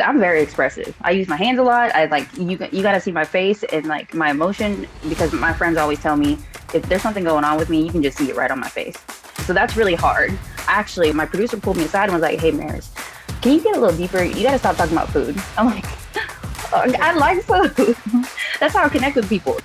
I'm very expressive. I use my hands a lot. I like you got to see my face and like my emotion because my friends always tell me if there's something going on with me, you can just see it right on my face. So that's really hard. Actually, my producer pulled me aside and was like, "Hey, Maris, can you get a little deeper? You got to stop talking about food." I'm like, oh, "I like food." That's how I connect with people.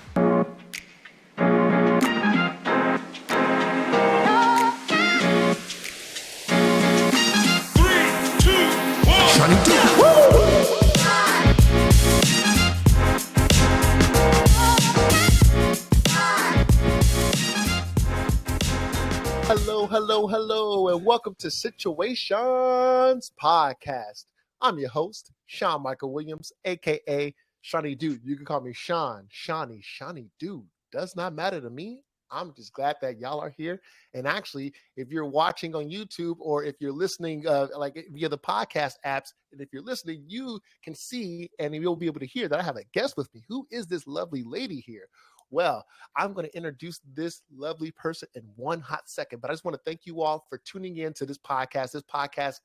Hello, and welcome to Situaseans podcast. I'm your host, Sean Michael Williams, aka seanydoo. You can call me Sean, seanydoo. Does not matter to me. I'm just glad that y'all are here. And actually, if you're watching on YouTube or if you're listening like via the podcast apps, and if you're listening, you can see and you'll be able to hear that I have a guest with me. Who is this lovely lady here? Well, I'm going to introduce this lovely person in one hot second, but I just want to thank you all for tuning in to this podcast. This podcast,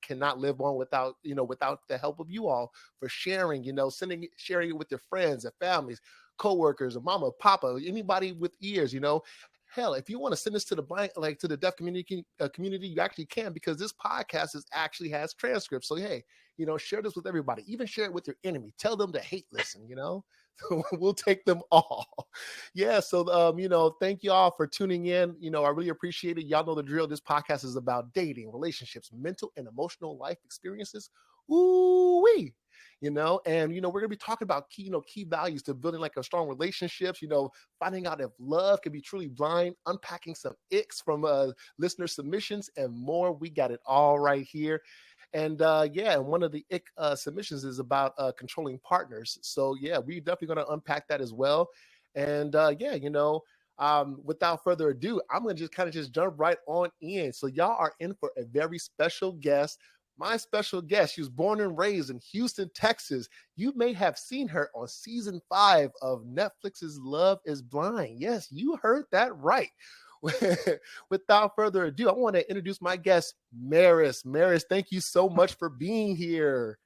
cannot live on without the help of you all for sharing, sharing it with your friends and families, coworkers, or mama, papa, anybody with ears, Hell, if you want to send this to the deaf community, you actually can, because this podcast actually has transcripts. So hey, share this with everybody. Even share it with your enemy. Tell them to hate listen. We'll take them all. Yeah. So thank you all for tuning in. I really appreciate it. Y'all know the drill. This podcast is about dating, relationships, mental and emotional life experiences. Ooh-wee. And we're gonna be talking about key values to building like a strong relationships, finding out if love can be truly blind, unpacking some icks from listener submissions and more. We got it all right here. And and one of the ick submissions is about controlling partners. So yeah, we're definitely gonna unpack that as well. And without further ado, I'm gonna just jump right on in. So y'all are in for a very special guest. My special guest, she was born and raised in Houston, Texas. You may have seen her on season 5 of Netflix's Love is Blind. Yes, you heard that right. Without further ado, I want to introduce my guest, Maris. Maris, thank you so much for being here.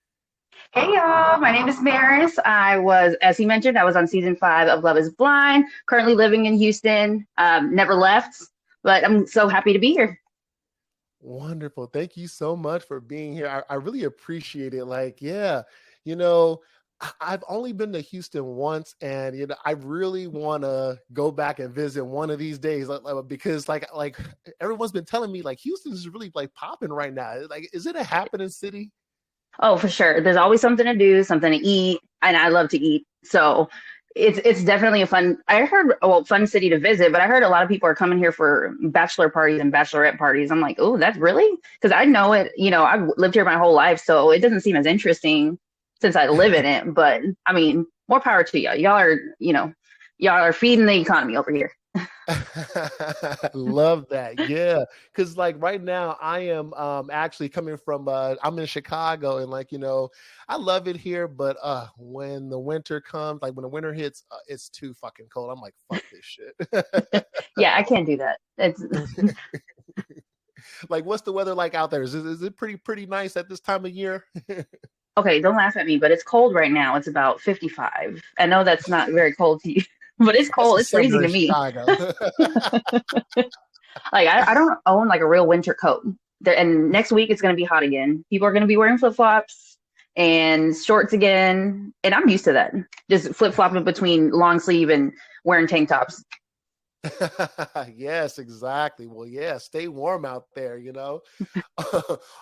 Hey y'all, my name is Maris. As he mentioned, I was on season 5 of Love is Blind, currently living in Houston, never left, but I'm so happy to be here. Wonderful. Thank you so much for being here. I really appreciate it. I've only been to Houston once, and I really want to go back and visit one of these days, because like everyone's been telling me like Houston is really like popping right now. Like, is it a happening city? Oh, for sure. There's always something to do, something to eat, and I love to eat. So it's definitely a fun city to visit, but I heard a lot of people are coming here for bachelor parties and bachelorette parties. I'm like, oh, that's really? Because I know it, I've lived here my whole life, so it doesn't seem as interesting since I live in it. But I mean, more power to y'all. Y'all are feeding the economy over here. Love that. Yeah, because like right now I am actually coming from I'm in Chicago, and I love it here, but when the winter comes, like when the winter hits, it's too fucking cold. I'm like, fuck this shit. Yeah, I can't do that. It's like, what's the weather like out there? Is it pretty nice at this time of year? Okay, don't laugh at me, but it's cold right now. It's about 55. I know that's not very cold to you. But it's cold. It's freezing to me. Like I don't own like a real winter coat. And next week it's going to be hot again. People are going to be wearing flip-flops and shorts again. And I'm used to that. Just flip-flopping between long sleeve and wearing tank tops. Yes, exactly. Well, yeah, stay warm out there,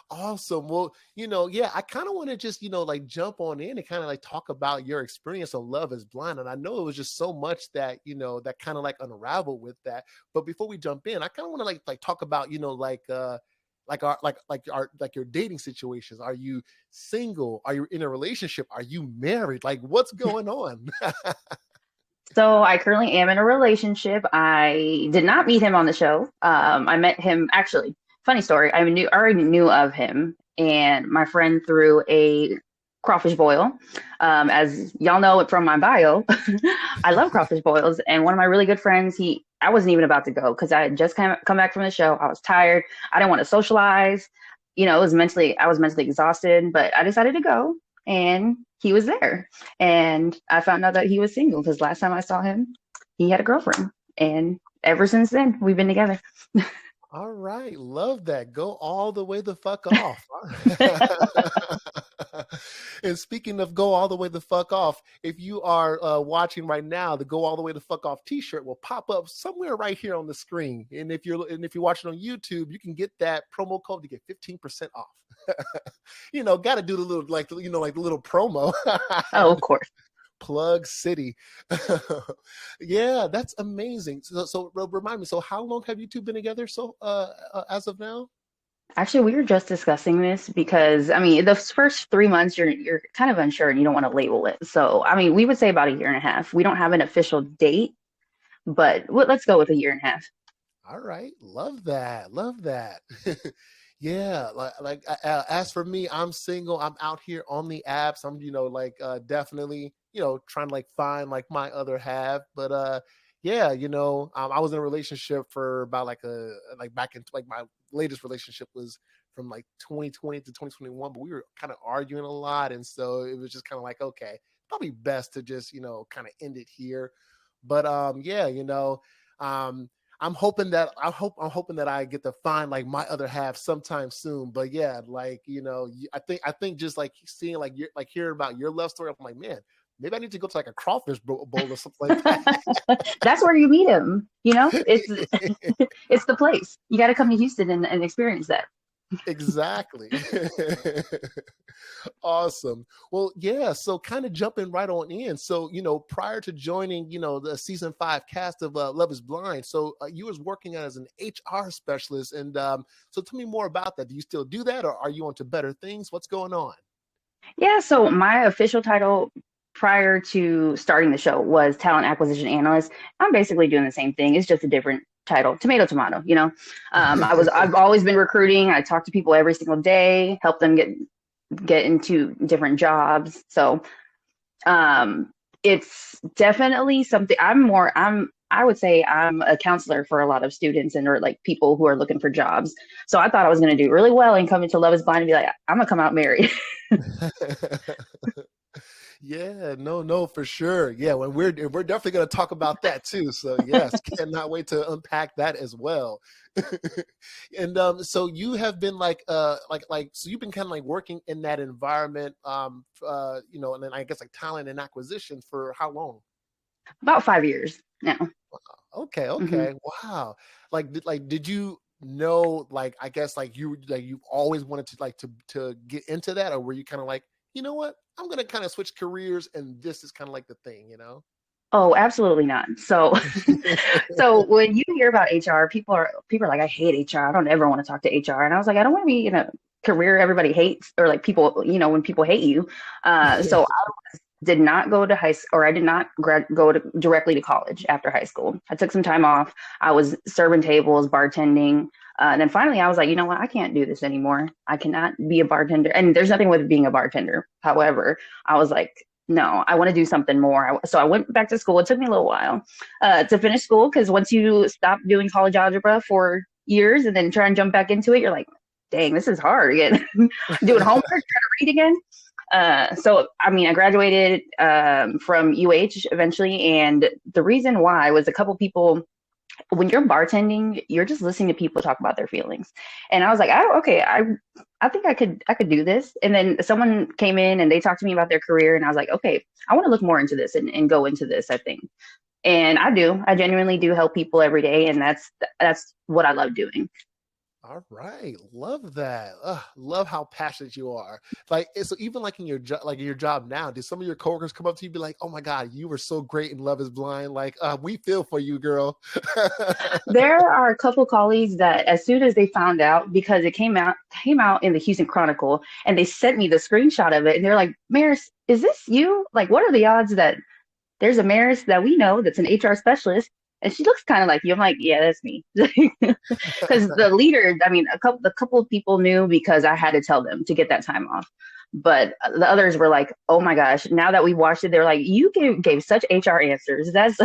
Awesome. Well, I kind of want to just, jump on in and kind of like talk about your experience of Love is Blind. And I know it was just so much that, that kind of like unraveled with that. But before we jump in, I kind of want to like talk about, your dating situations. Are you single? Are you in a relationship? Are you married? Like, what's going on? So I currently am in a relationship. I did not meet him on the show. I met him, actually, funny story. I already knew of him, and my friend threw a crawfish boil. As y'all know it from my bio, I love crawfish boils. And one of my really good friends, I wasn't even about to go because I had just come back from the show. I was tired. I didn't want to socialize. it was I was mentally exhausted, but I decided to go, and he was there. And I found out that he was single because last time I saw him, he had a girlfriend. And ever since then, we've been together. All right, love that. Go all the way the fuck off. And speaking of go all the way the fuck off, if you are watching right now, the go all the way the fuck off t-shirt will pop up somewhere right here on the screen. And if you're watching on YouTube, you can get that promo code to get 15% off. Got to do the little like the little promo. Oh, of course. Plug City. Yeah, that's amazing. So remind me, so how long have you two been together as of now? Actually, we were just discussing this because the first 3 months you're kind of unsure and you don't want to label it. So we would say about a year and a half. We don't have an official date, but let's go with a year and a half. All right, love that. Yeah, as for me, I'm single. I'm out here on the apps. I'm definitely trying to find my other half. But yeah, I was in a relationship for about back in my latest relationship was from 2020 to 2021, but we were kind of arguing a lot, and so it was just kind of okay, probably best to just kind of end it here. But yeah, I'm hoping that I get to find my other half sometime soon. But yeah, I think just seeing hearing about your love story, I'm like, man, maybe I need to go to a crawfish bowl or something like that. That's where you meet him. It's the place. You got to come to Houston and experience that. Exactly. Awesome. Well, yeah. So kind of jumping right on in. So, prior to joining, the season 5 cast of Love is Blind. So you was working as an HR specialist. And so tell me more about that. Do you still do that, or are you on to better things? What's going on? Yeah. So my official title prior to starting the show was talent acquisition analyst. I'm basically doing the same thing. It's just a different title. Tomato. I've always been recruiting. I talk to people every single day, help them get into different jobs. So it's definitely something I would say I'm a counselor for a lot of students or people who are looking for jobs. So I thought I was going to do really well and come into Love is Blind and be like, I'm gonna come out married. Yeah, no, for sure. Yeah, when we're definitely going to talk about that too. So yes, cannot wait to unpack that as well. And so you have been so you've been kind of working in that environment, and then I guess talent and acquisition for how long? About 5 years now. Okay, Mm-hmm. wow. Did you know I guess you always wanted to get into that, or were you kind of you know what? I'm going to kind of switch careers and this is kind of the thing, Oh, absolutely not. So, so when you hear about HR, people are like, I hate HR. I don't ever want to talk to HR. And I was like, I don't want to be in a career everybody hates or people, when people hate you. So I did not go to high school, or I did not directly to college after high school. I took some time off. I was serving tables, bartending. And then finally I was like, you know what? I can't do this anymore. I cannot be a bartender. And there's nothing with being a bartender. However, I was like, no, I want to do something more. So I went back to school. It took me a little while to finish school, because once you stop doing college algebra for years and then try and jump back into it, you're like, dang, this is hard again. Doing homework, trying to read again. So, I graduated from UH eventually. And the reason why was a couple people, when you're bartending, you're just listening to people talk about their feelings. And I was like, I think I could do this. And then someone came in and they talked to me about their career. And I was like, okay, I want to look more into this and go into this, I think. And I genuinely do help people every day. And that's what I love doing. All right, love that. Love how passionate you are. So even in your job, your job now, did some of your coworkers come up to you and be like, "Oh my God, you were so great in Love Is Blind"? We feel for you, girl. There are a couple colleagues that, as soon as they found out, because it came out in the Houston Chronicle, and they sent me the screenshot of it, and they're like, "Maris, is this you? What are the odds that there's a Maris that we know that's an HR specialist? And she looks kind of like you." I'm like, yeah, that's me. Because the leader, a couple of people knew, because I had to tell them to get that time off. But the others were like, oh my gosh, now that we watched it, they're like, you gave such HR answers. That's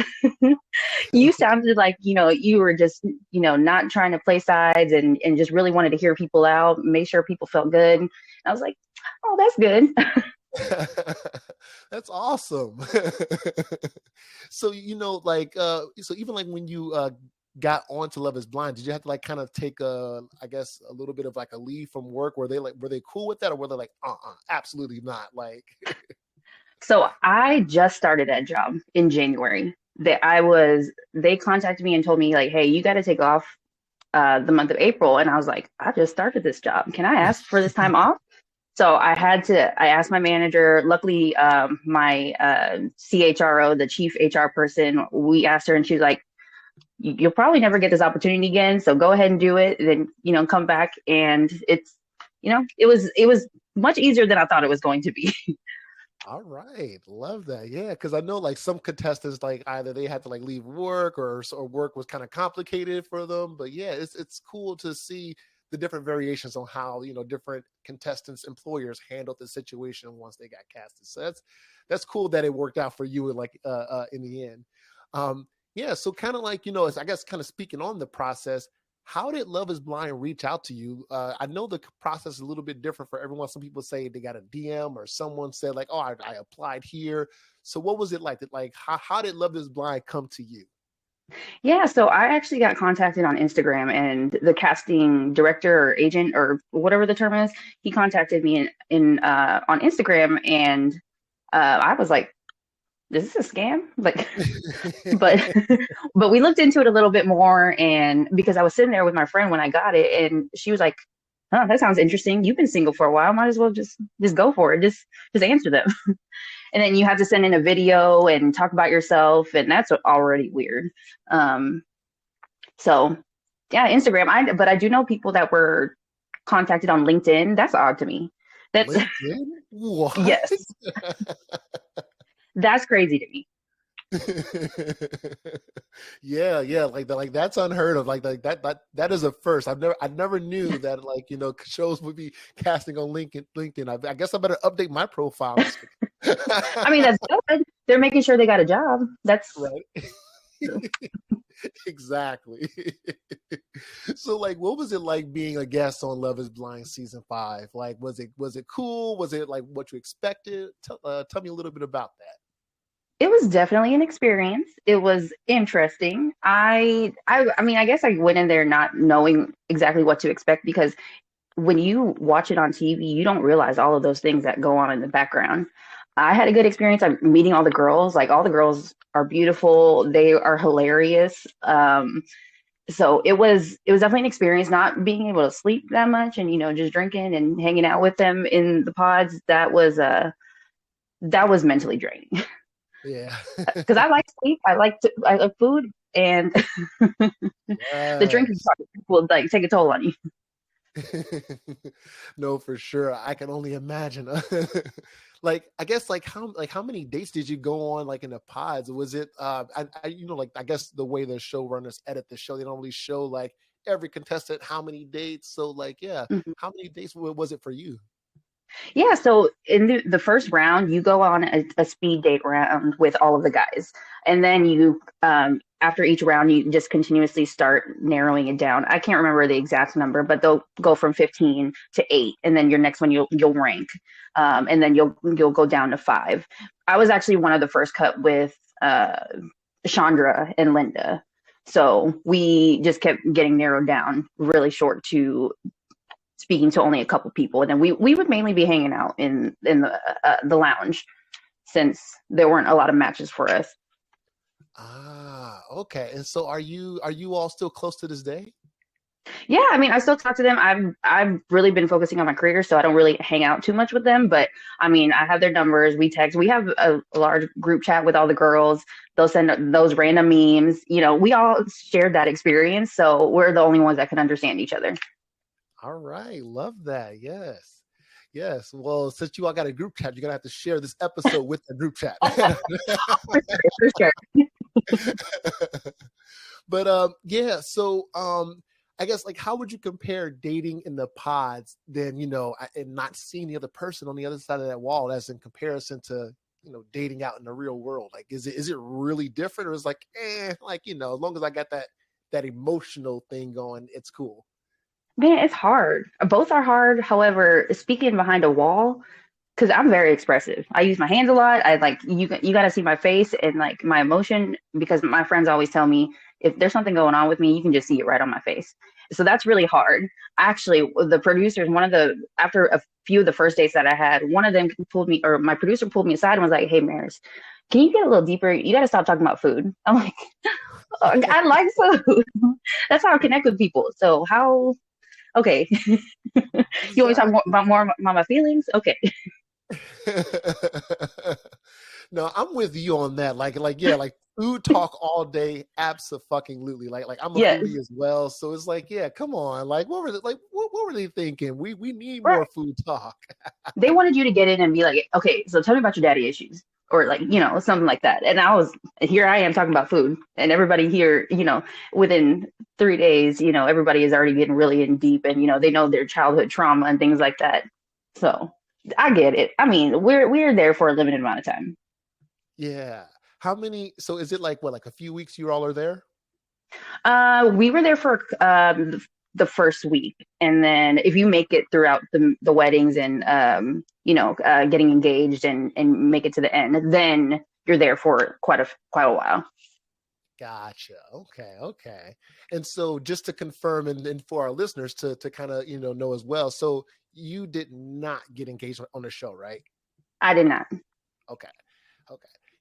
you sounded like, you were just, not trying to play sides and just really wanted to hear people out, make sure people felt good. And I was like, oh, that's good. That's awesome. So, so even like when you got on to Love is Blind, did you have to like kind of take I guess a little bit of like a leave from work? Were they cool with that, or were they like, absolutely not? Like, so I just started that job in January. They contacted me and told me like, hey, you got to take off the month of April. And I was like, I just started this job. Can I ask for this time off? So I asked my manager. Luckily, my CHRO, the chief HR person, we asked her and she was like, you'll probably never get this opportunity again. So go ahead and do it. And then, come back. And it's, it was much easier than I thought it was going to be. All right. Love that. Yeah. Because I know like some contestants, like either they had to like leave work or work was kind of complicated for them. But yeah, it's cool to see the different variations on how, different contestants, employers handled the situation once they got casted. So that's cool that it worked out for you like in the end. Yeah. So kind of like, I guess kind of speaking on the process, how did Love is Blind reach out to you? I know the process is a little bit different for everyone. Some people say they got a DM or someone said like, oh, I applied here. So what was it like? How did Love is Blind come to you? Yeah, so I actually got contacted on Instagram, and the casting director or agent or whatever the term is, he contacted me in on Instagram, and I was like, "Is this a scam?" Like, but but we looked into it a little bit more, and because I was sitting there with my friend when I got it, and she was like, "Huh, that sounds interesting. You've been single for a while. Might as well just go for it. Just answer them." And then you have to send in a video and talk about yourself, and that's already weird. So yeah, Instagram. But I do know people that were contacted on LinkedIn. That's odd to me. That's LinkedIn? What? Yes, that's crazy to me. Yeah, like that's unheard of. Like that is a first. I never knew that like shows would be casting on LinkedIn. I guess I better update my profile. I mean, that's good. They're making sure they got a job. That's right. Exactly. So like, what was it like being a guest on Love is Blind season 5? Like, was it cool? Was it like what you expected? Tell me a little bit about that. It was definitely an experience. It was interesting. I mean, I guess I went in there not knowing exactly what to expect, because when you watch it on TV, you don't realize all of those things that go on in the background. I had a good experience. I'm meeting all the girls. Like, all the girls are beautiful. They are hilarious. So it was definitely an experience. Not being able to sleep that much and just drinking and hanging out with them in the pods. That was mentally draining. Yeah. Because I like sleep. I like food, and the drinking will like take a toll on you. No, for sure. I can only imagine. Like, I guess how many dates did you go on like in the pods? Was it I guess the way the showrunners edit the show, they don't really show like every contestant how many dates. So like, yeah, Mm-hmm. how many dates was it for you? Yeah, so in the first round, you go on a speed date round with all of the guys. And then after each round, you just continuously start narrowing it down. I can't remember the exact number, but they'll go from 15 to 8. And then your next one, you'll rank. And then you'll go down to 5. I was actually one of the first cut with Chandra and Linda. So we just kept getting narrowed down really short to speaking to only a couple people, and then we would mainly be hanging out in the lounge, since there weren't a lot of matches for us. Okay. And so are you all still close to this day? Yeah, I mean, I still talk to them. I've really been focusing on my career, so I don't really hang out too much with them. But I mean, I have their numbers. We text. We have a large group chat with all the girls. They'll send those random memes. We all shared that experience, so we're the only ones that can understand each other. All right. Love that. Yes. Yes. Well, since you all got a group chat, you're going to have to share this episode with the group chat. For sure. But yeah, so I guess like how would you compare dating in the pods than and not seeing the other person on the other side of that wall as in comparison to dating out in the real world? Like is it really different, or is like like as long as I got that emotional thing going, it's cool? Man, it's hard. Both are hard. However, speaking behind a wall, because I'm very expressive. I use my hands a lot. I like you got to see my face and like my emotion because my friends always tell me if there's something going on with me, you can just see it right on my face. So that's really hard. Actually, the producers, after a few of the first dates that I had, one of them pulled me, or my producer pulled me aside and was like, "Hey, Maris, can you get a little deeper? You got to stop talking about food." I'm like, I like food. That's how I connect with people. So how? Okay, you want me to talk more about my feelings? Okay. No, I'm with you on that. Yeah, like food talk all day, abso-fucking-lutely. Like I'm a Yes. foodie as well, so it's like, yeah, come on. Like, what were they thinking? We need Right. more food talk. They wanted you to get in and be like, okay, so tell me about your daddy issues, or like, something like that. And here I am talking about food, and everybody here, within 3 days, everybody is already getting really in deep, and they know their childhood trauma and things like that. So I get it. I mean, we're there for a limited amount of time. Yeah. How many? So is it like what, like a few weeks you all are there? We were there for the first week, and then if you make it throughout the weddings and getting engaged and make it to the end, then you're there for quite a while. Gotcha. Okay. And so just to confirm and for our listeners to kind of know as well. So you did not get engaged on the show, right? I did not. Okay.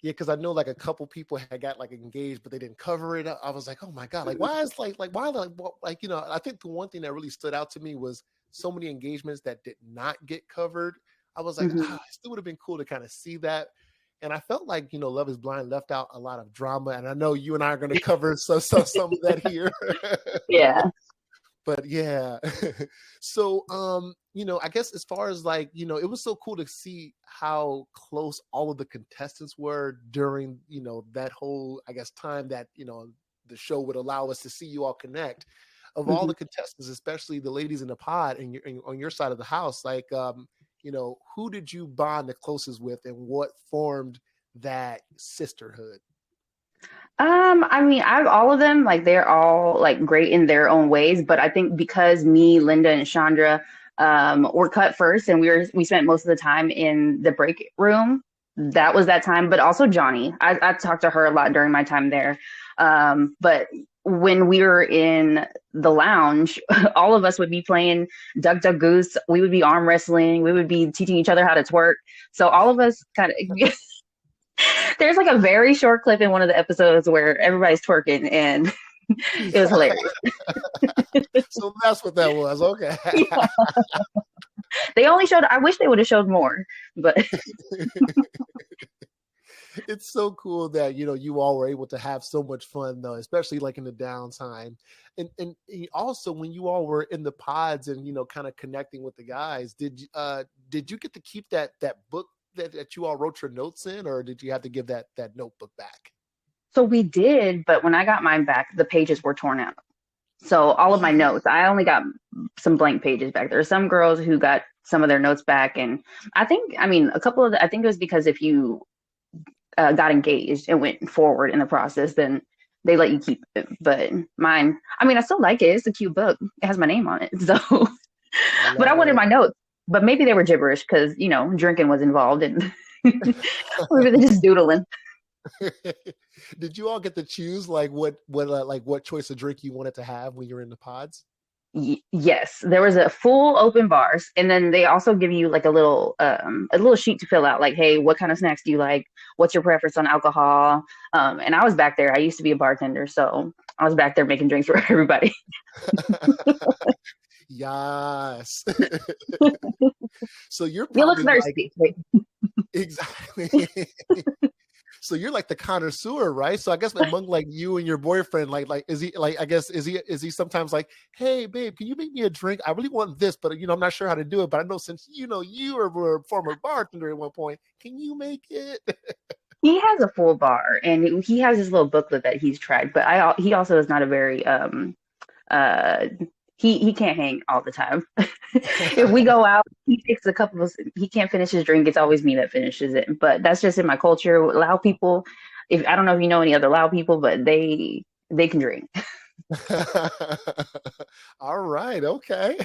Yeah, because I know like a couple people had got like engaged, but they didn't cover it. I was like, oh my god, like why is like why like I think the one thing that really stood out to me was so many engagements that did not get covered. I was like, Mm-hmm. it still would have been cool to kind of see that. And I felt like Love Is Blind left out a lot of drama, and I know you and I are going to cover some of that here. Yeah. But yeah. So I guess as far as like it was so cool to see how close all of the contestants were during that whole, I guess, time that the show would allow us to see you all connect. Of all Mm-hmm. the contestants, especially the ladies in the pod and on your side of the house, like who did you bond the closest with, and what formed that sisterhood? I mean, I've all of them, like they're all like great in their own ways, but I think because me, Linda, and Chandra were cut first and we spent most of the time in the break room. That was that time, but also Johnny. I talked to her a lot during my time there. But when we were in the lounge, all of us would be playing Duck Duck Goose. We would be arm wrestling. We would be teaching each other how to twerk. So all of us kind of there's like a very short clip in one of the episodes where everybody's twerking and it was hilarious. So that's what that was. Okay. Yeah. They only showed, I wish they would have showed more, but It's so cool that you all were able to have so much fun though, especially like in the downtime. And also when you all were in the pods and kind of connecting with the guys, did you get to keep that book that you all wrote your notes in, or did you have to give that notebook back? so we did, but when I got mine back, the pages were torn out. So all of my notes, I only got some blank pages back. There are some girls who got some of their notes back. And I mean, I think it was because if you got engaged and went forward in the process, then they let you keep it. But mine, I mean, I still like it. It's a cute book. It has my name on it. So, but I wanted my notes. But maybe they were gibberish because drinking was involved and we were just doodling. Did you all get to choose like what choice of drink you wanted to have when you're in the pods? Yes, there was a full open bars, and then they also give you like a little sheet to fill out, like, hey, what kind of snacks do you like? What's your preference on alcohol? And I was back there. I used to be a bartender, so I was back there making drinks for everybody. Yes. So you're You look probably thirsty. like exactly. So you're like the connoisseur, right? So I guess among like you and your boyfriend, like is he like, I guess is he sometimes like, hey babe, can you make me a drink? I really want this, but I'm not sure how to do it. But I know since you were a former bartender at one point, can you make it? He has a full bar, and he has his little booklet that he's tried. But he also is not a very he can't hang all the time. If we go out, he takes a couple of, he can't finish his drink. It's always me that finishes it. But that's just in my culture. Lao people, if I don't know if you know any other Lao people, but they can drink. All right, okay.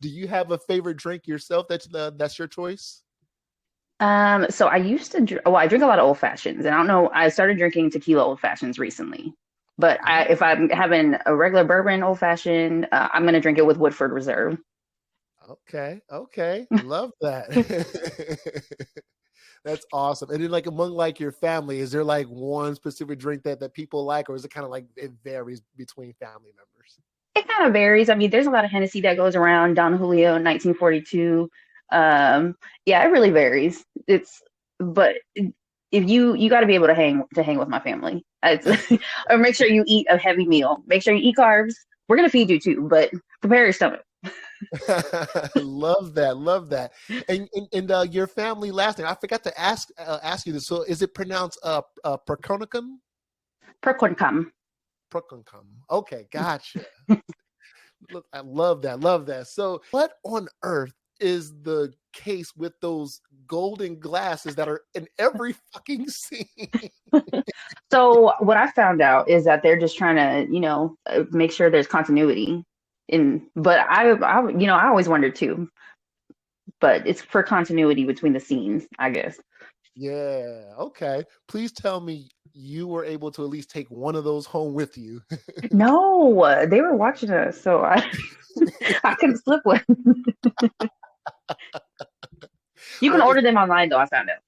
Do you have a favorite drink yourself that's your choice? So I used to, well, I drink a lot of old fashions, and I don't know, I started drinking tequila old fashions recently. But if I'm having a regular bourbon old fashioned, I'm gonna drink it with Woodford Reserve. Okay, love that. That's awesome. And then, like, among like your family, is there like one specific drink that people like, or is it kind of like it varies between family members? It kind of varies. I mean, there's a lot of Hennessy that goes around. Don Julio, 1942. Yeah, it really varies. But if you got to be able to hang with my family. Or make sure you eat a heavy meal. Make sure you eat carbs. We're gonna feed you too, but prepare your stomach. Love that, love that. And your family last name, I forgot to ask you this. So is it pronounced Prakonekham? Prakonekham. Prakonekham. Okay, gotcha. Look, I love that, love that. So what on earth is the case with those golden glasses that are in every fucking scene? So what I found out is that they're just trying to, make sure there's continuity. But I always wondered too. But it's for continuity between the scenes, I guess. Yeah. Okay. Please tell me you were able to at least take one of those home with you. No, they were watching us, so I couldn't slip one. You can order them online, though. I found out.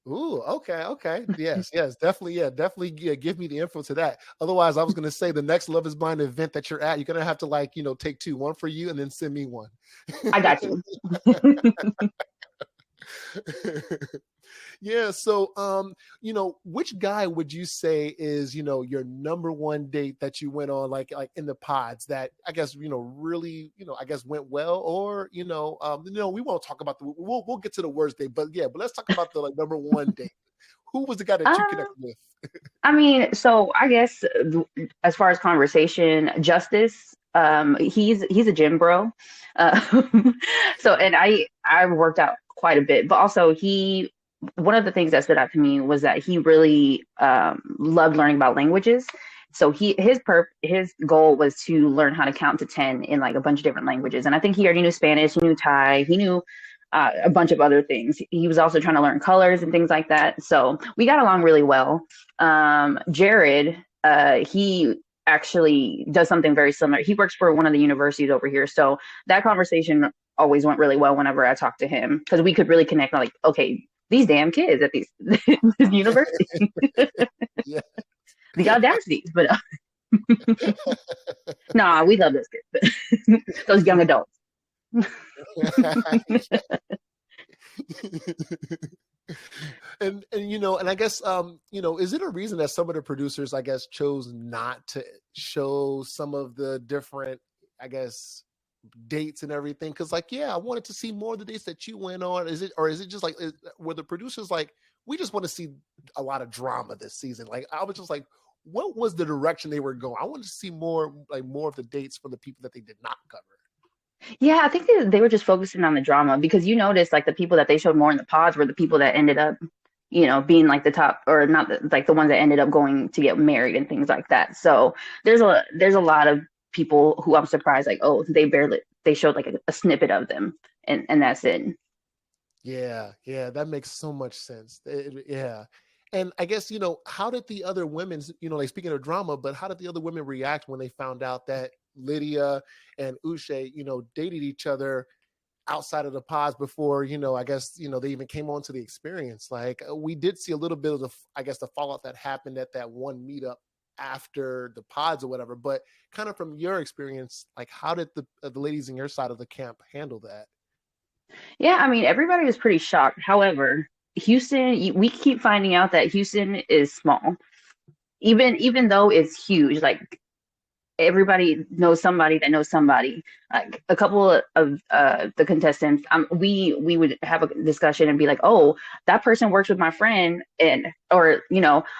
Ooh, okay. Yes, definitely. Yeah, definitely. Yeah, give me the info to that. Otherwise, I was going to say the next Love is Blind event that you're at, you're going to have to take two, one for you and then send me one. I got you. Yeah. So, which guy would you say is, your number one date that you went on, like in the pods that I guess, really, I guess went well, or, we won't talk about we'll get to the worst date, but let's talk about the number one date. Who was the guy that you connected with? I mean, so I guess as far as conversation, Justice, he's a gym bro. So, and I worked out quite a bit, but also one of the things that stood out to me was that he really loved learning about languages. So his goal was to learn how to count to 10 in like a bunch of different languages. And I think he already knew Spanish, he knew Thai, he knew a bunch of other things. He was also trying to learn colors and things like that. So we got along really well. Jared, he actually does something very similar. He works for one of the universities over here. So that conversation always went really well whenever I talked to him, because we could really connect on like, okay, these damn kids at these this university. Yeah. The audacities, but nah, we love those kids. Those young adults. And I guess is it a reason that some of the producers, I guess, chose not to show some of the different, I guess, dates and everything? Because I wanted to see more of the dates that you went on. Is it just like, were the producers like, we just want to see a lot of drama this season? Like, I was just like, what was the direction they were going? I wanted to see more of the dates from the people that they did not cover. Yeah, I think they were just focusing on the drama, because you notice like the people that they showed more in the pods were the people that ended up, being like the top, or not like the ones that ended up going to get married and things like that. So there's a lot of people who I'm surprised, like, oh, they showed like a snippet of them, and that's it. Yeah, that makes so much sense. Yeah. And I guess, how did the other women, like, speaking of drama, but how did the other women react when they found out that Lydia and Uche, dated each other outside of the pods before, I guess, they even came on to the experience? Like, we did see a little bit of the fallout that happened at that one meetup after the pods or whatever, but kind of from your experience, like, how did the ladies in your side of the camp handle that? Yeah, I mean, everybody was pretty shocked. However, Houston, we keep finding out that Houston is small, even though it's huge. Like, everybody knows somebody that knows somebody. Like, a couple of the contestants, we would have a discussion and be like, oh, that person works with my friend, or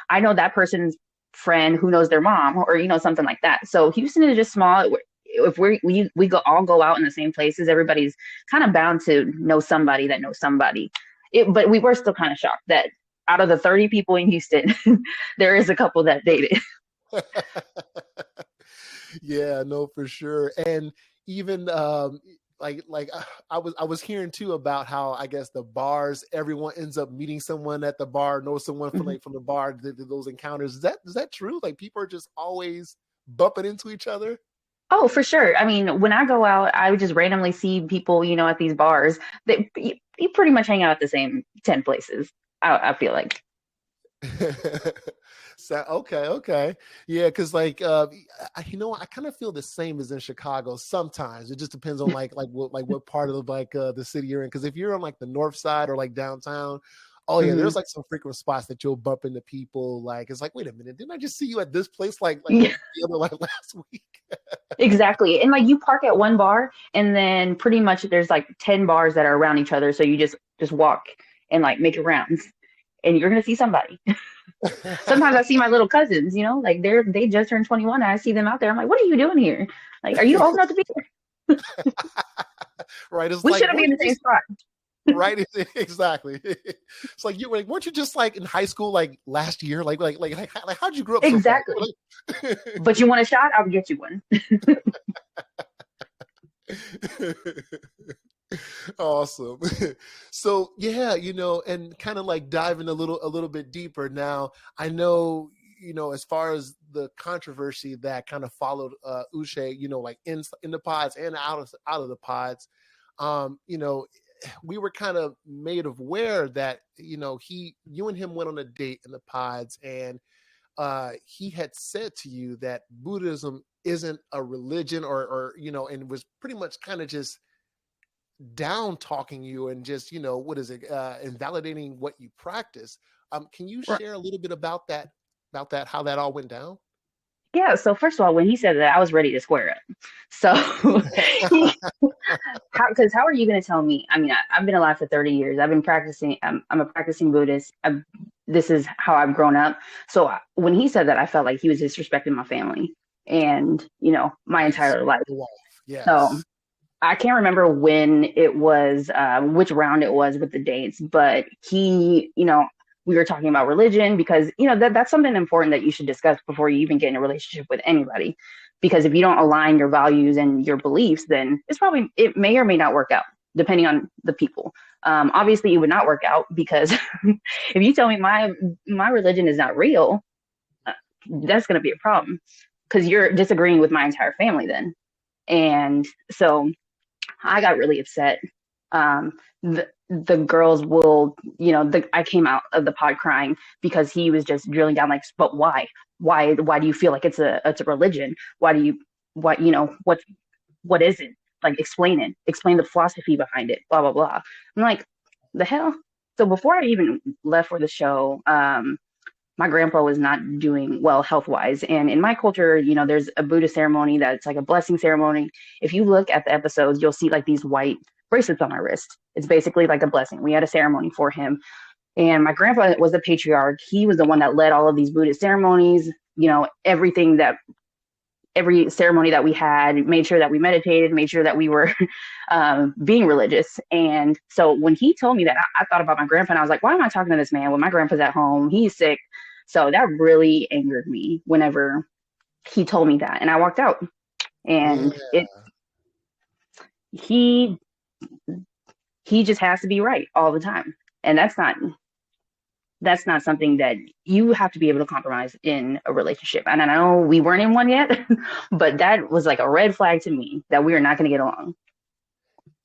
I know that person's friend who knows their mom, or something like that. So Houston is just small. if we go all go out in the same places, everybody's kind of bound to know somebody that knows somebody. But we were still kind of shocked that out of the 30 people in Houston, there is a couple that dated. Yeah, no, for sure. And even I was hearing too about how I guess the bars, everyone ends up meeting someone at the bar, knows someone from from the bar, those encounters. Is that true? Like people are just always bumping into each other? Oh, for sure. I mean, when I go out, I would just randomly see people, at these bars that you pretty much hang out at the same 10 places. I feel like. So okay, yeah, because I kind of feel the same as in Chicago. Sometimes it just depends on what part of the city you're in. Because if you're on like the north side or like downtown, oh yeah, Mhm. there's like some frequent spots that you'll bump into people. Like it's like, wait a minute, didn't I just see you at this place Yeah, the other like last week? exactly. And like you park at one bar and then pretty much there's like 10 bars that are around each other. So you just walk and like make your rounds and you're gonna see somebody. Sometimes I see my little cousins, like they just turned 21 and I see them out there. I'm like, what are you doing here? Like, are you old enough to be here? Right, it's We like shouldn't be in the same spot. right, exactly. It's like you like weren't you just like in high school like last year? Like how'd you grow up so fast? Exactly. But you want a shot? I'll get you one. Awesome. So yeah, and kind of like diving a little bit deeper now. I know, as far as the controversy that kind of followed Uche, like in the pods and out of the pods, we were kind of made aware that, you and him went on a date in the pods, and he had said to you that Buddhism isn't a religion or and was pretty much kind of just down talking you and just what is it invalidating what you practice. Can you Right. share a little bit about that how that all went down? Yeah. So first of all, when he said that, I was ready to square up. So, because how are you going to tell me? I mean, I've been alive for 30 years. I've been practicing. I'm a practicing Buddhist. This is how I've grown up. So when he said that, I felt like he was disrespecting my family and my Yes, entire life. your wife. So Yes. I can't remember when it was, which round it was with the dates, but we were talking about religion because, that's something important that you should discuss before you even get in a relationship with anybody. Because if you don't align your values and your beliefs, then it may or may not work out depending on the people. Obviously, it would not work out because if you tell me my religion is not real, uh, that's going to be a problem because you're disagreeing with my entire family then. And so I got really upset. The girls will, I came out of the pod crying because he was just drilling down like, but why? Why do you feel like it's a religion? Why do you, what is it? Like, explain the philosophy behind it, blah, blah, blah. I'm like, the hell? So before I even left for the show, my grandpa was not doing well health wise. And in my culture, there's a Buddhist ceremony that's like a blessing ceremony. If you look at the episodes, you'll see like these white bracelets on my wrist. It's basically like a blessing. We had a ceremony for him. And my grandpa was the patriarch. He was the one that led all of these Buddhist ceremonies, every ceremony that we had, made sure that we meditated, made sure that we were being religious. And so when he told me that, I thought about my grandpa and I was like, why am I talking to this man when my grandpa's at home? He's sick. So that really angered me whenever he told me that. And I walked out Yeah. and he he just has to be right all the time. And that's not something that you have to be able to compromise in a relationship. And I know we weren't in one yet, but that was like a red flag to me that we are not going to get along.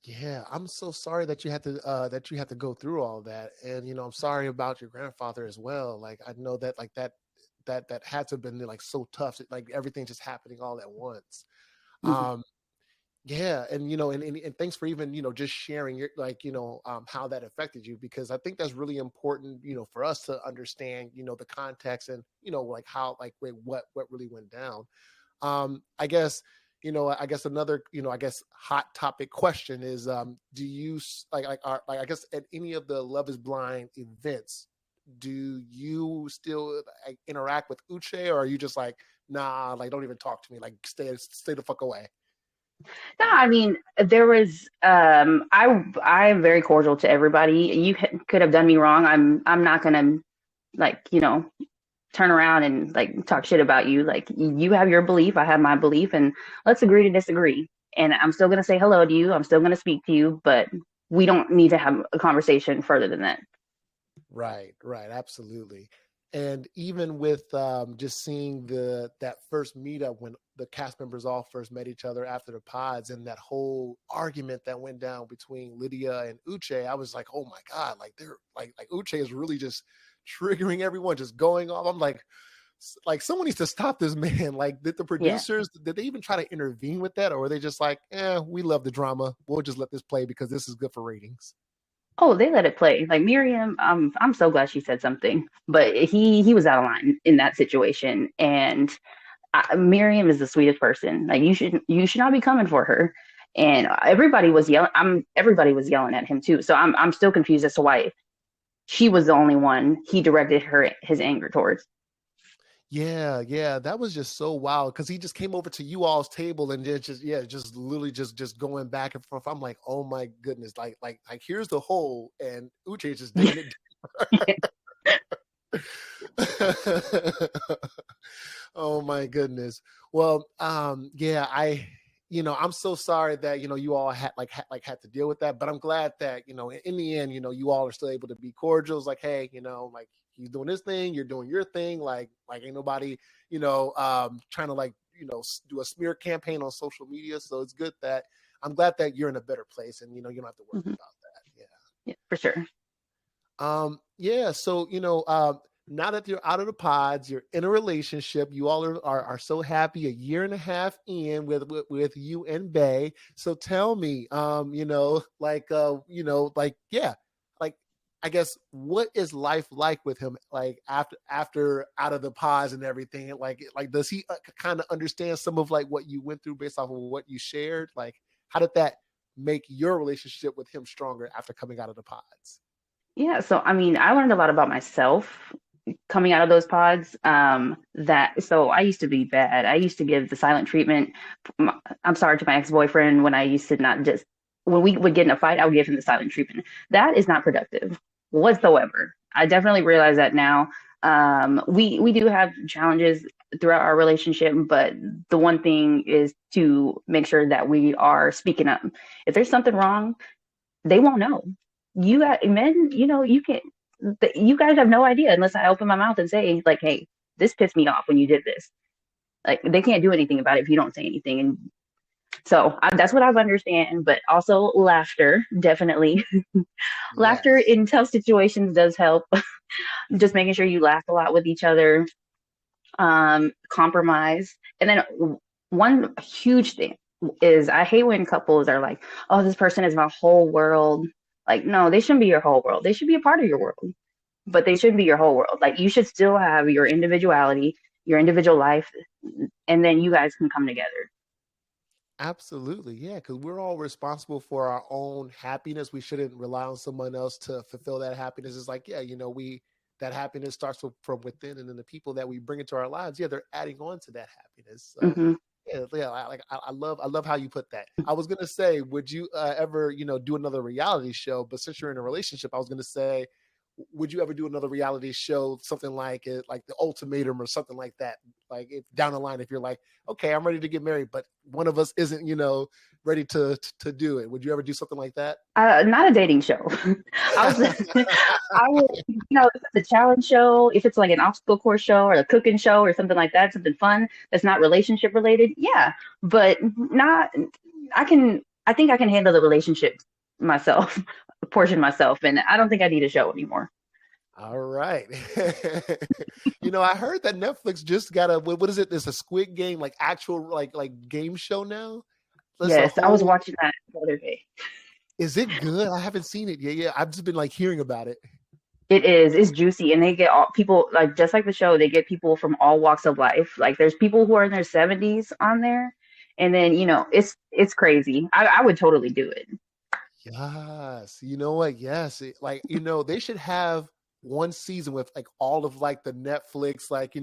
Yeah, I'm so sorry that you have to go through all that, and I'm sorry about your grandfather as well. Like I know that that had to have been like so tough, like everything just happening all at once. Mhm. Um, Yeah, and and thanks for even just sharing your how that affected you, because I think that's really important for us to understand the context, and like how wait, what really went down. I guess another I guess hot topic question is, do you I guess at any of the Love Is Blind events, do you still interact with Uche, or are you just like, nah, like don't even talk to me, like stay the fuck away? No, I mean, there was I am very cordial to everybody. You could have done me wrong. I'm not gonna like, turn around and like talk shit about you. Like you have your belief, I have my belief, and let's agree to disagree. And I'm still gonna say hello to you. I'm still gonna speak to you, but we don't need to have a conversation further than that. Right, absolutely. And even with just seeing that first meetup when the cast members all first met each other after the pods, and that whole argument that went down between Lydia and Uche, I was like, oh my god, like they're like Uche is really just triggering everyone, just going off. I'm like someone needs to stop this man. Like, did the Yeah. producers, did they even try to intervene with that, or were they just like, we love the drama, we'll just let this play because this is good for ratings? Oh, they let it play. Like Miriam, I'm so glad she said something, but he was out of line in that situation. And Miriam is the sweetest person. Like you should not be coming for her. And everybody was yelling. Everybody was yelling at him too. So I'm still confused as to why she was the only one he directed his anger towards. Yeah, that was just so wild because he just came over to you all's table and just literally just going back and forth. I'm like, oh my goodness, like here's the hole, and Uche is just digging it. Oh my goodness. Well, yeah, I'm so sorry that you all had to deal with that, but I'm glad that in the end, you all are still able to be cordial. It's like, hey, like he's doing this thing, you're doing your thing, like ain't nobody, trying to do a smear campaign on social media. So it's good that I'm glad that you're in a better place, and you don't have to worry Mhm. about that. Yeah. Yeah, for sure. Yeah. So, now that you're out of the pods, you're in a relationship, you all are so happy a year and a half in with you and Bay. So tell me, yeah, like, I guess, what is life like with him? Like after out of the pods and everything, like, does he kind of understand some of like what you went through based off of what you shared? Like, how did that make your relationship with him stronger after coming out of the pods? Yeah. So I mean, I learned a lot about myself coming out of those pods. So I used to be bad. I used to give the silent treatment. I'm sorry to my ex-boyfriend when I used to not just when we would get in a fight, I would give him the silent treatment. That is not productive whatsoever. I definitely realize that now. We do have challenges throughout our relationship, but the one thing is to make sure that we are speaking up. If there's something wrong, they won't know. You got men, you can you guys have no idea unless I open my mouth and say like, "Hey, this pissed me off when you did this." Like they can't do anything about it if you don't say anything. And so that's what I've understand. But also laughter, definitely. Laughter Yes. in tough situations does help. Just making sure you laugh a lot with each other, compromise, and then one huge thing is I hate when couples are like, "Oh, this person is my whole world." Like, no, they shouldn't be your whole world. They should be a part of your world, but they shouldn't be your whole world. Like, you should still have your individuality, your individual life, and then you guys can come together. Absolutely. Yeah. Because we're all responsible for our own happiness. We shouldn't rely on someone else to fulfill that happiness. It's like, yeah, that happiness starts from within. And then the people that we bring into our lives, yeah, they're adding on to that happiness. So, Hmm. yeah, I love how you put that. I was going to say, would you ever, do another reality show? But since you're in a relationship, I was going to say, would you ever do another reality show, something like it, like the ultimatum or something like that? Like, if down the line, if you're like, okay, I'm ready to get married, but one of us isn't, ready to do it. Would you ever do something like that? Not a dating show. I was, I would, if it's a challenge show, if it's like an obstacle course show or a cooking show or something like that, something fun that's not relationship related, yeah. But not, I think I can handle the relationship myself, portion myself, and I don't think I need a show anymore. All right. I heard that Netflix just got what is it? There's a Squid Game, like actual like game show now. That's a Yes, I was whole. watching that the other day. Is it good? I haven't seen it yet. Yeah, I've just been like hearing about it. It is. It's juicy, and they get all people like just like the show. They get people from all walks of life. Like there's people who are in their 70s on there, and then it's crazy. I would totally do it. Yes. You know what? Yes. They should have one season with like all of like the Netflix, like,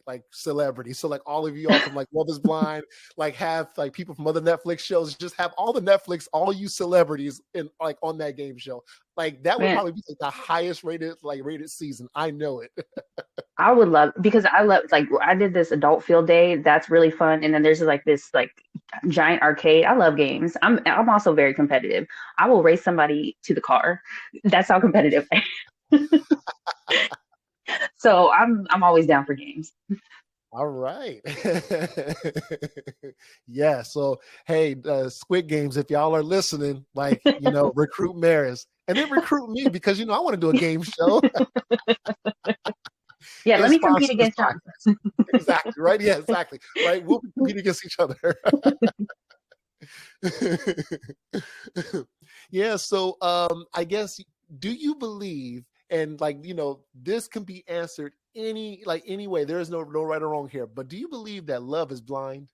like celebrities. So like all of you all from like Love is Blind, like have like people from other Netflix shows, just have all the Netflix, all you celebrities in like on that game show. Like that would probably be like the highest rated season. I know it. I would love, because I love, like, I did this adult field day. That's really fun. And then there's like this like giant arcade. I love games. I'm also very competitive. I will race somebody to the car. That's how competitive I am. So I'm always down for games. All right. Yeah. So, hey, Squid Games, if y'all are listening, like, recruit Maris and then recruit me because, I want to do a game show. Yeah, let me compete against John. Exactly. Right. Yeah, exactly. Right. We'll compete against each other. Yeah. So, I guess, do you believe, and like, this can be answered any way. There is no right or wrong here. But do you believe that love is blind?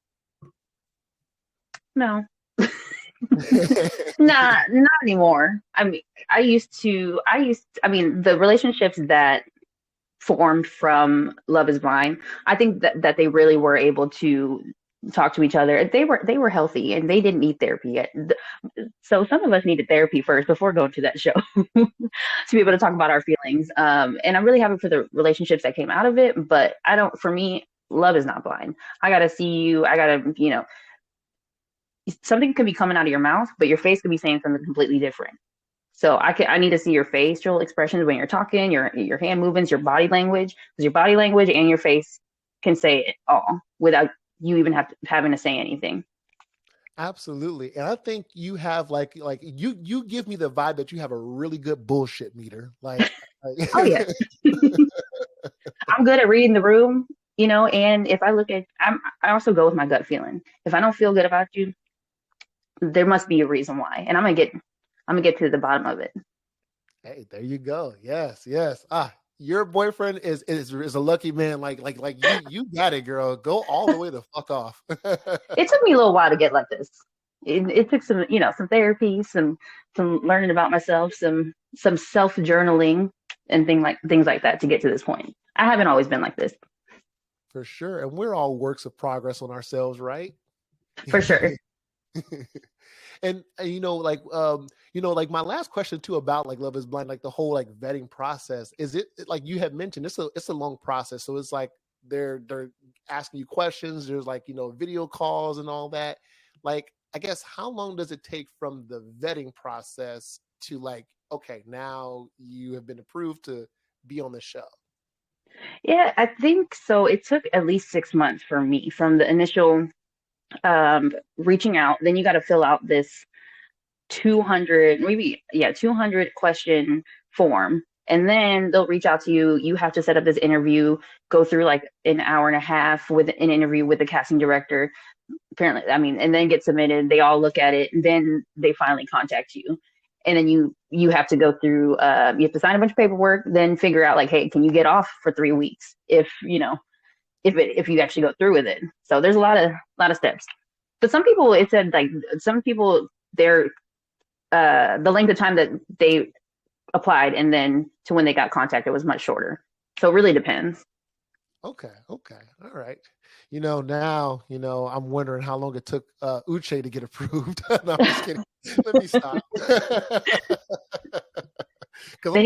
No. Not anymore. I mean, the relationships that formed from Love is Blind, I think that they really were able to talk to each other. They were healthy and they didn't need therapy yet. So some of us needed therapy first before going to that show to be able to talk about our feelings. And I'm really happy for the relationships that came out of it. But for me, love is not blind. I got to see you. I got to, something could be coming out of your mouth, but your face could be saying something completely different. So I need to see your facial expressions when you're talking, your hand movements, your body language, because your body language and your face can say it all without you even having to say anything. Absolutely. And I think you have like you give me the vibe that you have a really good bullshit meter. Like oh yeah. I'm good at reading the room, and if I I also go with my gut feeling. If I don't feel good about you, there must be a reason why. And I'm gonna get to the bottom of it. Hey, there you go. Yes. Your boyfriend is a lucky man. Like you got it, girl. Go all the way the fuck off. It took me a little while to get like this. It took some, some therapy, some learning about myself, some self journaling and things like that to get to this point. I haven't always been like this. For sure. And we're all works of progress on ourselves, right? For sure. And like my last question too about like Love is Blind, like the whole like vetting process, is it like you had mentioned, it's a long process. So it's like they're asking you questions. There's like, video calls and all that. Like, I guess, how long does it take from the vetting process to like, okay, now you have been approved to be on the show? Yeah, I think so. It took at least 6 months for me from the initial reaching out. Then you got to fill out this 200 question form, and then they'll reach out to you. You have to set up this interview, go through like an hour and a half with an interview with the casting director, apparently, and then get submitted. They all look at it, and then they finally contact you, and then you have to go through, you have to sign a bunch of paperwork, then figure out like, hey, can you get off for 3 weeks if you actually go through with it. So there's a lot of steps. But some people, it said like some people, they're the length of time that they applied and then to when they got contacted was much shorter. So it really depends. Okay. All right. Now, I'm wondering how long it took Uche to get approved. No, I'm just kidding. Let me stop. They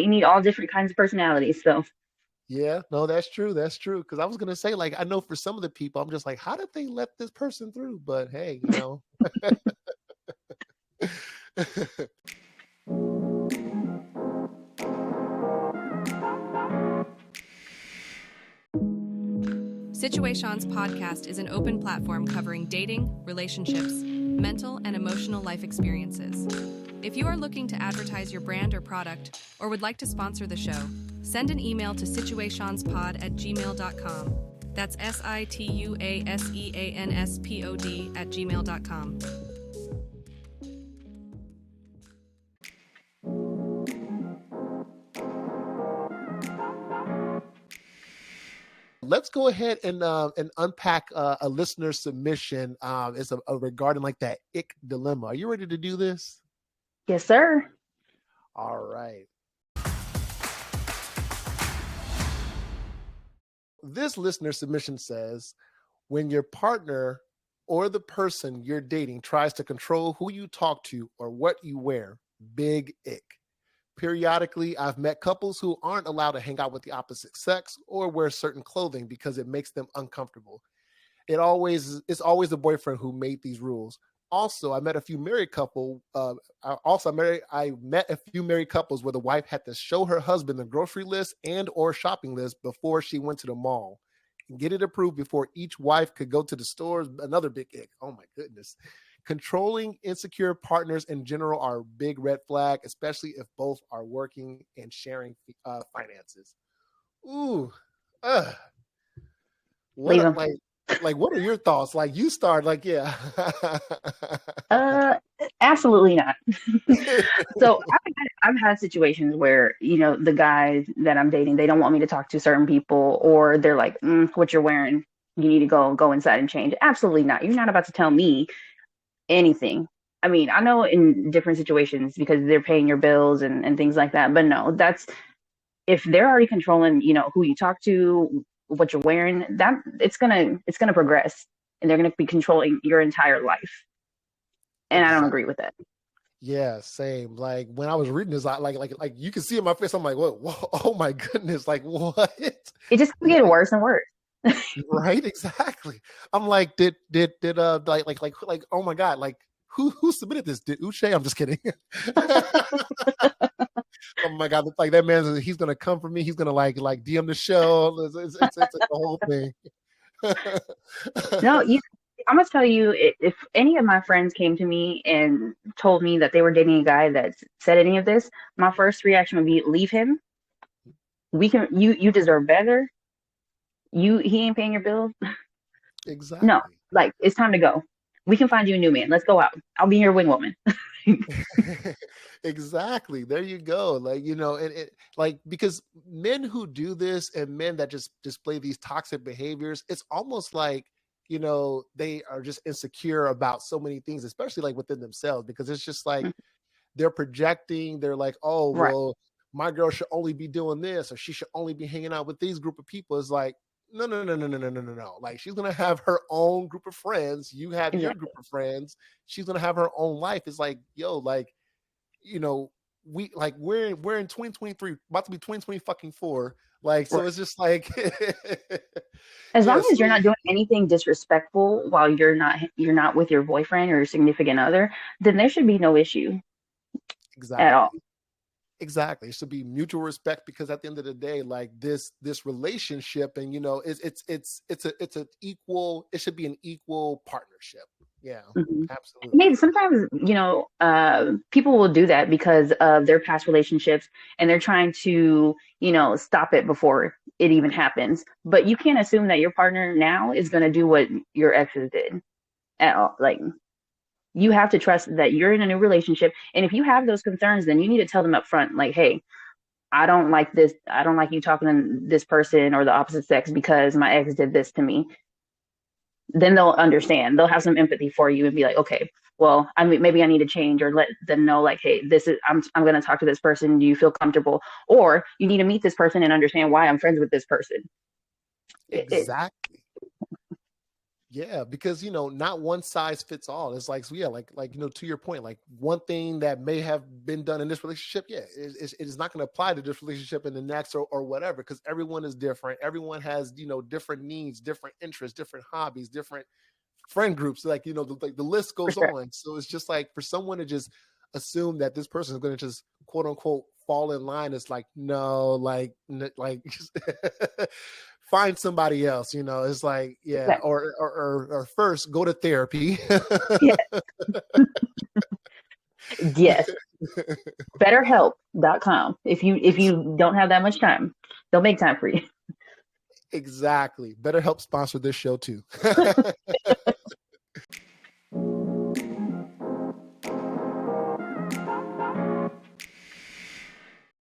need all different kinds of personalities. So yeah, no, that's true. Because I was gonna say, like, I know for some of the people, I'm just like, how did they let this person through? But hey, Situaseans podcast is an open platform covering dating, relationships, mental and emotional life experiences. If you are looking to advertise your brand or product or would like to sponsor the show, send an email to situaseanspod@gmail.com. That's situaseanspod@gmail.com. Let's go ahead and unpack a listener submission. It's regarding like that ick dilemma. Are you ready to do this? yes, sir. All right. This listener submission says, when your partner or the person you're dating tries to control who you talk to or what you wear, big ick. Periodically, I've met couples who aren't allowed to hang out with the opposite sex or wear certain clothing because it makes them uncomfortable. It's always the boyfriend who made these rules. Also, I met a few married couple. I met a few married couples where the wife had to show her husband the grocery list and or shopping list before she went to the mall. Get it approved before each wife could go to the stores. Another big ick. Oh my goodness. Controlling insecure partners in general are a big red flag, especially if both are working and sharing finances. Ooh. Leave them. What are your thoughts? Like, you start, like, yeah. Absolutely not. So I've had situations where, the guys that I'm dating, they don't want me to talk to certain people, or they're like, what you're wearing, you need to go inside and change. Absolutely not. You're not about to tell me anything. I mean, I know in different situations because they're paying your bills and things like that, but no, if they're already controlling, who you talk to, what you're wearing, that it's gonna progress, and they're gonna be controlling your entire life. And exactly. I don't agree with that. Yeah, same. Like, when I was reading this, like you can see in my face, I'm like, what? Whoa, oh my goodness, like, what? It just gets worse and worse. Right, exactly. I'm like, did oh my God, like, who submitted this? Did Uche? I'm just kidding. Oh my God, like, that man, he's gonna come for me. He's gonna like DM the show. It's the whole thing. No, I'm gonna tell you, if any of my friends came to me and told me that they were dating a guy that said any of this, my first reaction would be, leave him. You deserve better. He ain't paying your bills. Exactly. No, like, it's time to go. We can find you a new man. Let's go out. I'll be your wing woman. Exactly. There you go. Like, like, because men who do this and men that just display these toxic behaviors, it's almost like, they are just insecure about so many things, especially like within themselves, because it's just like they're projecting. They're like, oh, right. Well, my girl should only be doing this, or she should only be hanging out with these group of people. It's like, no. Like, she's going to have her own group of friends. You have your group of friends. She's going to have her own life. It's like, yo, like, we're in 2023, about to be 2024. Like, so it's just like, as long as you're not doing anything disrespectful while you're not with your boyfriend or your significant other, then there should be no issue. Exactly. At all. Exactly. It should be mutual respect, because at the end of the day, like, this relationship, and it's an equal, it should be an equal partnership. Yeah, absolutely. Maybe sometimes, people will do that because of their past relationships, and they're trying to, stop it before it even happens. But you can't assume that your partner now is going to do what your exes did at all. Like, you have to trust that you're in a new relationship. And if you have those concerns, then you need to tell them up front, like, hey, I don't like this. I don't like you talking to this person or the opposite sex because my ex did this to me. Then they'll understand. They'll have some empathy for you and be like, okay, well, maybe I need to change, or let them know, like, hey, I'm going to talk to this person. Do you feel comfortable? Or you need to meet this person and understand why I'm friends with this person. Exactly. Yeah, because, not one size fits all. It's like, so yeah, like, to your point, like, one thing that may have been done in this relationship, yeah, it is not going to apply to this relationship in the next, or whatever, because everyone is different. Everyone has, different needs, different interests, different hobbies, different friend groups. Like, the list goes on. So it's just like, for someone to just assume that this person is going to just, quote unquote, fall in line, it's like, no, like just find somebody else, it's like, yeah. Or first go to therapy. Yes. BetterHelp.com. If you don't have that much time, they'll make time for you. Exactly. BetterHelp sponsor this show too.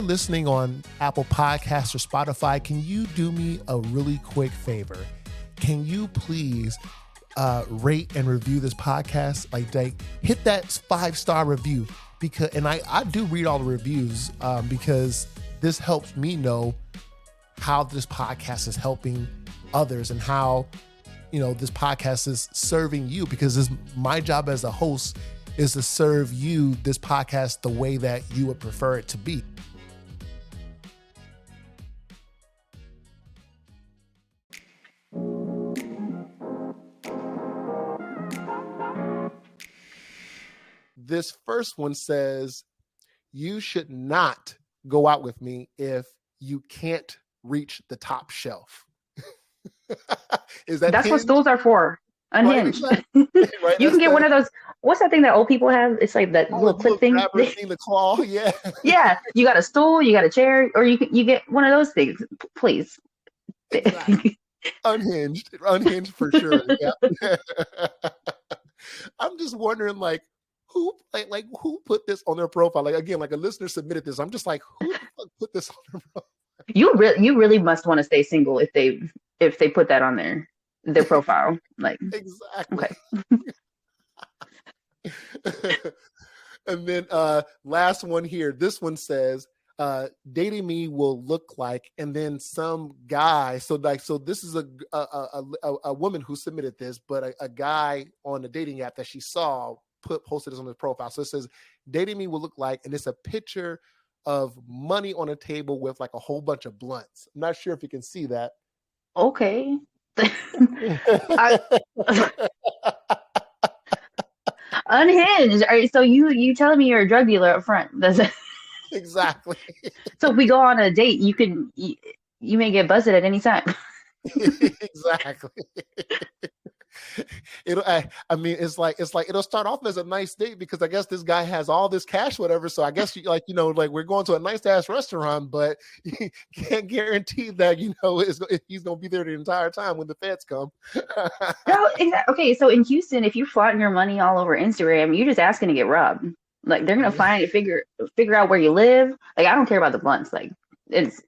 Listening on Apple Podcasts or Spotify, can you do me a really quick favor? Can you please rate and review this podcast? Like, hit that 5-star review, because, and I do read all the reviews, because this helps me know how this podcast is helping others and how, this podcast is serving you, because my job as a host is to serve you this podcast the way that you would prefer it to be. This first one says, you should not go out with me if you can't reach the top shelf. That's what stools are for. Unhinged. Right? You can get one of those. What's that thing that old people have? It's like that little clip thing. The claw, yeah. Yeah, you got a stool, you got a chair, or you get one of those things, please. Exactly. Unhinged for sure. Yeah. I'm just wondering, who put this on their profile? Again, a listener submitted this. I'm just like, who the fuck put this on their profile? You really must want to stay single if they put that on their profile. Exactly. Okay. And then last one here. This one says, dating me will look like, and then some guy. So this is a woman who submitted this, but a guy on the dating app that she saw posted this on his profile. So it says, dating me will look like, and it's a picture of money on a table with a whole bunch of blunts. I'm not sure if you can see that. Okay. Unhinged. All right, so you telling me you're a drug dealer up front? Exactly. So if we go on a date, you may get busted at any time. Exactly. It's like it'll start off as a nice date because I guess this guy has all this cash, whatever. So I guess we're going to a nice ass restaurant, but you can't guarantee that he's going to be there the entire time when the feds come. No, exactly. Okay, so in Houston, if you're flaunting your money all over Instagram, you're just asking to get robbed. They're gonna find it, figure out where you live. I don't care about the blunts. It's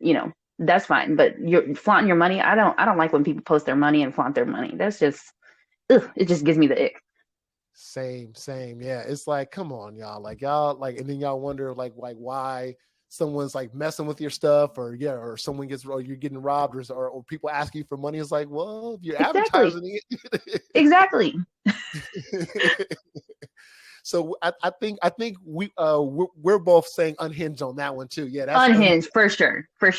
that's fine, but you're flaunting your money. I don't like when people post their money and flaunt their money. That's just. Ugh, it just gives me the ick. Same. Yeah. It's come on, y'all. And then y'all wonder why someone's messing with your stuff or someone or you're getting robbed or people ask you for money. It's well, if you're advertising it. Exactly. So I think we're both saying unhinged on that one too. Yeah, that's unhinged for sure. We're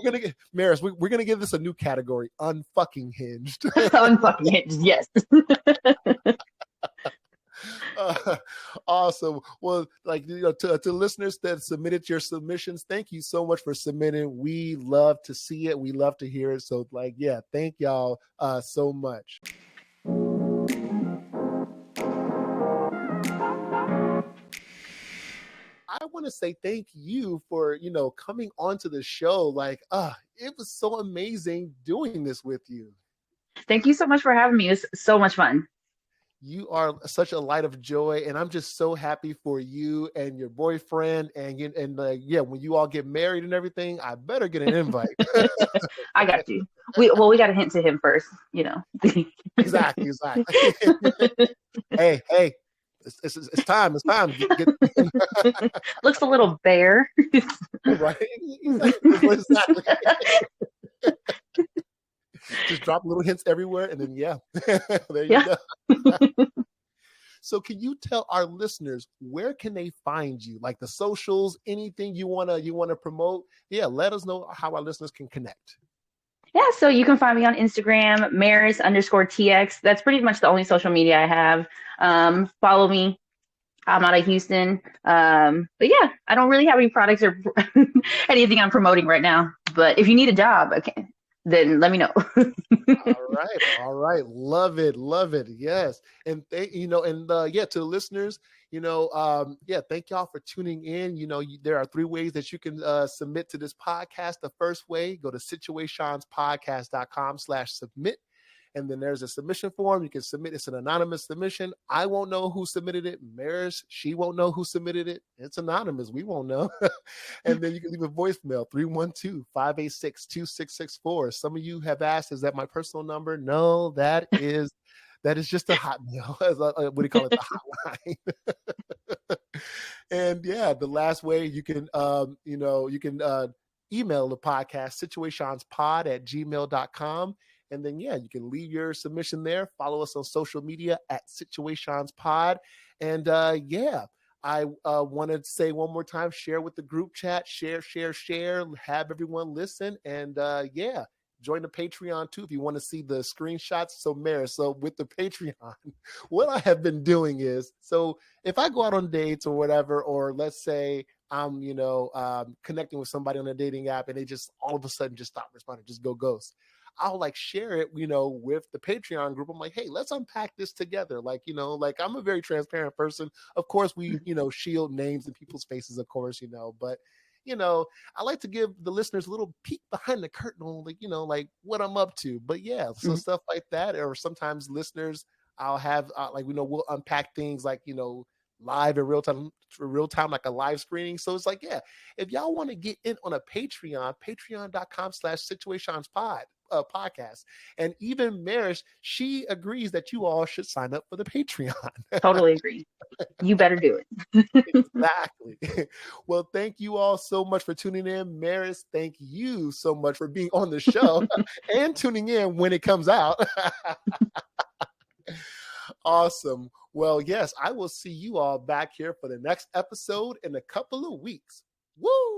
gonna get Maris. We're gonna give this a new category: unfucking hinged. Unfucking hinged. Yes. Awesome. Well, to listeners that submitted your submissions, thank you so much for submitting. We love to see it. We love to hear it. So thank y'all so much. I want to say thank you for, coming onto the show. It was so amazing doing this with you. Thank you so much for having me. It was so much fun. You are such a light of joy, and I'm just so happy for you and your boyfriend. And when you all get married and everything, I better get an invite. I got you. We got to hint to him first, Exactly. Hey. It's time. Looks a little bare. Right? Exactly. Just drop little hints everywhere, and then there you go. So can you tell our listeners where can they find you? The socials, anything you wanna promote? Yeah, let us know how our listeners can connect. Yeah, so you can find me on Instagram, Maris_TX. That's pretty much the only social media I have. Follow me. I'm out of Houston. But yeah, I don't really have any products or anything I'm promoting right now. But if you need a job, okay, then let me know. All right. Love it. Yes. And to the listeners, thank y'all for tuning in. There are 3 ways that you can submit to this podcast. The first way, go to situationspodcast.com/submit. And then there's a submission form. You can submit. It's an anonymous submission. I won't know who submitted it. Maris, she won't know who submitted it. It's anonymous. We won't know. And then you can leave a voicemail, 312-586-2664. Some of you have asked, is that my personal number? No, that is just a hotmail. What do you call it? The hotline. And the last way you can, email the podcast, situationspod@gmail.com. And then, yeah, you can leave your submission there. Follow us on social media at situationspod. And yeah, I want to say one more time, share with the group chat, share, have everyone listen. And yeah, join the Patreon too if you want to see the screenshots. So Maris, so with the Patreon, what I have been doing is, so if I go out on dates or whatever, or let's say I'm, connecting with somebody on a dating app and they just all of a sudden just stop responding, just go ghost. I'll like share it, with the Patreon group. I'm like, hey, let's unpack this together. Like, I'm a very transparent person. Of course, we, shield names and people's faces, of course, but, I like to give the listeners a little peek behind the curtain on, like what I'm up to. But yeah, so stuff like that. Or sometimes listeners, I'll have we'll unpack things like, live in real time, like a live screening. So it's like, yeah, if y'all want to get in on a patreon.com/situationspod podcast. And even Maris, she agrees that you all should sign up for the Patreon. Totally agree. You better do it. Exactly. Well, thank you all so much for tuning in. Maris, thank you so much for being on the show and tuning in when it comes out. Awesome. Well, yes, I will see you all back here for the next episode in a couple of weeks. Woo!